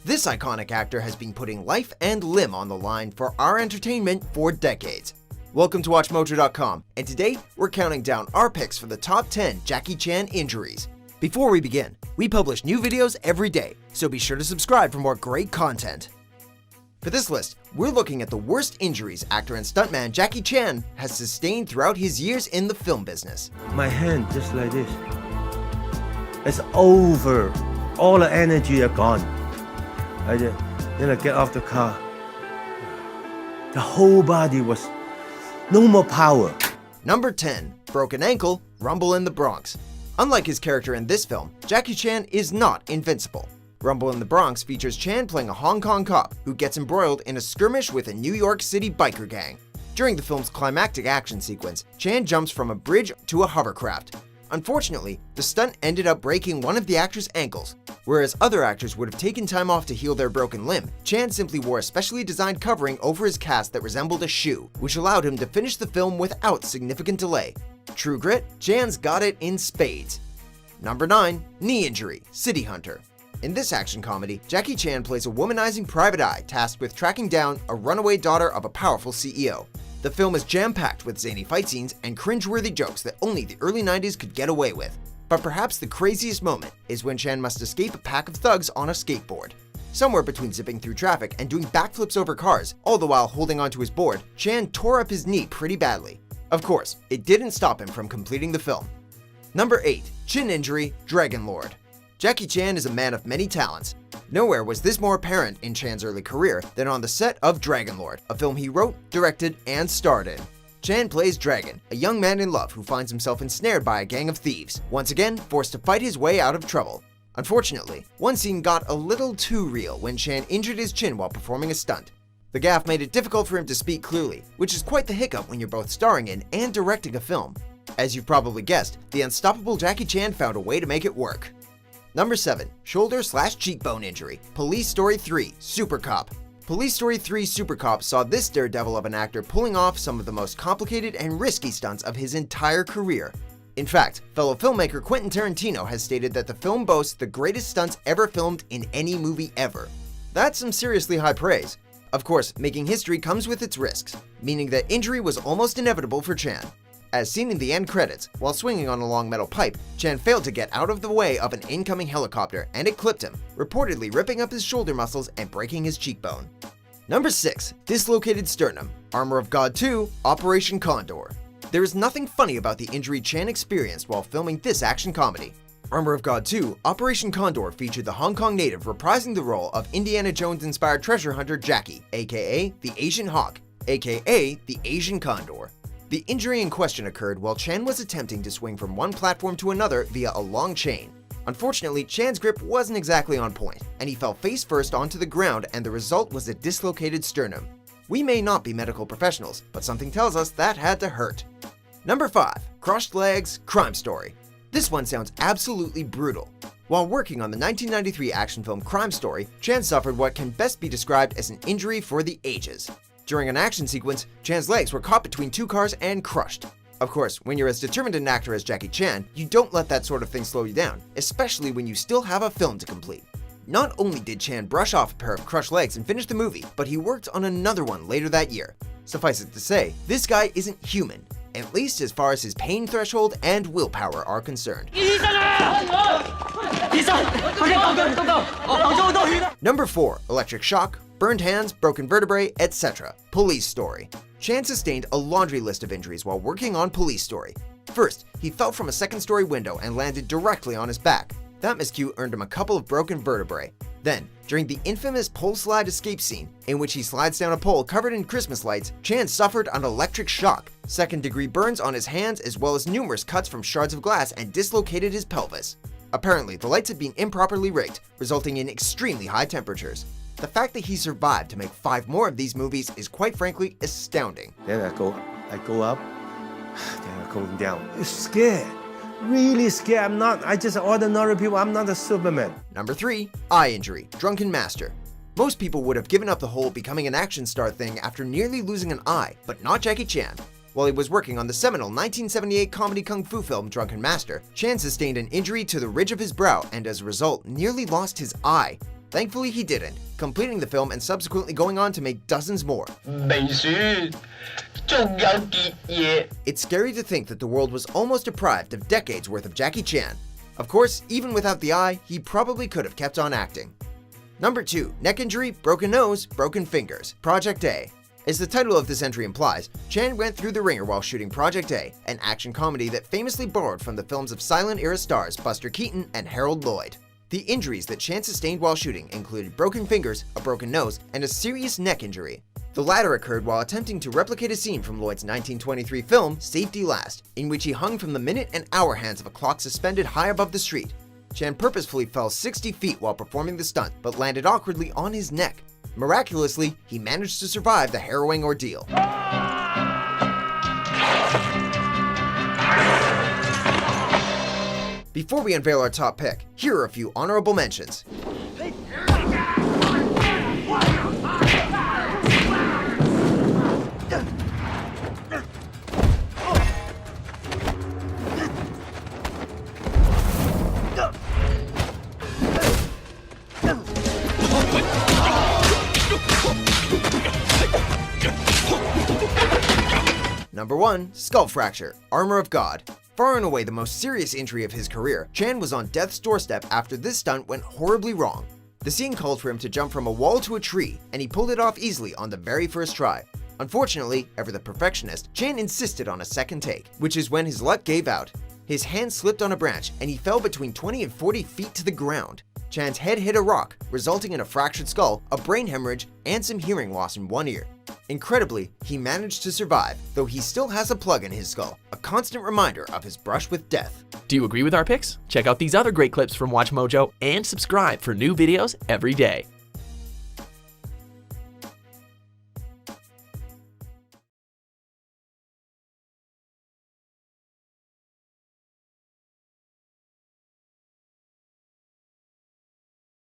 This iconic actor has been putting life and limb on the line for our entertainment for decades. Welcome to WatchMojo.com, and today we're counting down our picks for the top 10 Jackie Chan injuries. Before we begin, we publish new videos every day, so be sure to subscribe for more great content. For this list, we're looking at the worst injuries actor and stuntman Jackie Chan has sustained throughout his years in the film business. My hand just like this. It's over. All the energy are gone. Then I get off the car. The whole body was no more power. Number 10. Broken ankle, Rumble in the Bronx. Unlike his character in this film, Jackie Chan is not invincible. Rumble in the Bronx features Chan playing a Hong Kong cop who gets embroiled in a skirmish with a New York City biker gang. During the film's climactic action sequence, Chan jumps from a bridge to a hovercraft. Unfortunately, the stunt ended up breaking one of the actor's ankles. Whereas other actors would have taken time off to heal their broken limb, Chan simply wore a specially designed covering over his cast that resembled a shoe, which allowed him to finish the film without significant delay. True grit, Chan's got it in spades. Number 9. Knee injury, City Hunter. In this action comedy, Jackie Chan plays a womanizing private eye tasked with tracking down a runaway daughter of a powerful CEO. The film is jam-packed with zany fight scenes and cringe-worthy jokes that only the early 90s could get away with. But perhaps the craziest moment is when Chan must escape a pack of thugs on a skateboard. Somewhere between zipping through traffic and doing backflips over cars, all the while holding onto his board, Chan tore up his knee pretty badly. Of course, it didn't stop him from completing the film. Number 8. Chin injury, Dragon Lord. Jackie Chan is a man of many talents. Nowhere was this more apparent in Chan's early career than on the set of Dragon Lord, a film he wrote, directed, and starred in. Chan plays Dragon, a young man in love who finds himself ensnared by a gang of thieves, once again forced to fight his way out of trouble. Unfortunately, one scene got a little too real when Chan injured his chin while performing a stunt. The gaffe made it difficult for him to speak clearly, which is quite the hiccup when you're both starring in and directing a film. As you've probably guessed, the unstoppable Jackie Chan found a way to make it work. Number 7. Shoulder/cheekbone injury, Police Story 3 Super Cop. Police Story 3 Super Cop saw this daredevil of an actor pulling off some of the most complicated and risky stunts of his entire career. In fact, fellow filmmaker Quentin Tarantino has stated that the film boasts the greatest stunts ever filmed in any movie ever. That's some seriously high praise. Of course, making history comes with its risks, meaning that injury was almost inevitable for Chan. As seen in the end credits, while swinging on a long metal pipe, Chan failed to get out of the way of an incoming helicopter and it clipped him, reportedly ripping up his shoulder muscles and breaking his cheekbone. Number 6. Dislocated sternum, Armor of God 2, Operation Condor. There is nothing funny about the injury Chan experienced while filming this action comedy. Armor of God 2, Operation Condor featured the Hong Kong native reprising the role of Indiana Jones-inspired treasure hunter Jackie, aka the Asian Hawk, aka the Asian Condor. The injury in question occurred while Chan was attempting to swing from one platform to another via a long chain. Unfortunately, Chan's grip wasn't exactly on point, and he fell face first onto the ground and the result was a dislocated sternum. We may not be medical professionals, but something tells us that had to hurt. Number 5. Crushed legs, crime story. This one sounds absolutely brutal. While working on the 1993 action film Crime Story, Chan suffered what can best be described as an injury for the ages. During an action sequence, Chan's legs were caught between two cars and crushed. Of course, when you're as determined an actor as Jackie Chan, you don't let that sort of thing slow you down, especially when you still have a film to complete. Not only did Chan brush off a pair of crushed legs and finish the movie, but he worked on another one later that year. Suffice it to say, this guy isn't human, at least as far as his pain threshold and willpower are concerned. Number 4. Electric shock, burned hands, broken vertebrae, etc. Police Story. Chan sustained a laundry list of injuries while working on Police Story. First, he fell from a second-story window and landed directly on his back. That miscue earned him a couple of broken vertebrae. Then, during the infamous pole slide escape scene, in which he slides down a pole covered in Christmas lights, Chan suffered an electric shock, second-degree burns on his hands as well as numerous cuts from shards of glass and dislocated his pelvis. Apparently, the lights had been improperly rigged, resulting in extremely high temperatures. The fact that he survived to make 5 more of these movies is quite frankly astounding. Then I go up, then I go down. It's scared. Really scared. I just ordinary people. I'm not a Superman. Number 3. Eye injury, drunken master. Most people would have given up the whole becoming an action star thing after nearly losing an eye, but not Jackie Chan. While he was working on the seminal 1978 comedy kung fu film Drunken Master, Chan sustained an injury to the ridge of his brow and as a result nearly lost his eye. Thankfully, he didn't, completing the film and subsequently going on to make dozens more. 美術仲有結嘢。 It's scary to think that the world was almost deprived of decades worth of Jackie Chan. Of course, even without the eye, he probably could have kept on acting. Number 2, neck injury, broken nose, broken fingers, Project A. As the title of this entry implies, Chan went through the ringer while shooting Project A, an action comedy that famously borrowed from the films of silent-era stars Buster Keaton and Harold Lloyd. The injuries that Chan sustained while shooting included broken fingers, a broken nose, and a serious neck injury. The latter occurred while attempting to replicate a scene from Lloyd's 1923 film, Safety Last, in which he hung from the minute and hour hands of a clock suspended high above the street. Chan purposefully fell 60 feet while performing the stunt, but landed awkwardly on his neck. Miraculously, he managed to survive the harrowing ordeal. Before we unveil our top pick, here are a few honorable mentions. Number 1, skull fracture, armor of God. Far and away the most serious injury of his career, Chan was on death's doorstep after this stunt went horribly wrong. The scene called for him to jump from a wall to a tree, and he pulled it off easily on the very first try. Unfortunately, ever the perfectionist, Chan insisted on a second take, which is when his luck gave out. His hand slipped on a branch, and he fell between 20 and 40 feet to the ground. Chan's head hit a rock, resulting in a fractured skull, a brain hemorrhage, and some hearing loss in one ear. Incredibly, he managed to survive, though he still has a plug in his skull, a constant reminder of his brush with death. Do you agree with our picks? Check out these other great clips from WatchMojo and subscribe for new videos every day.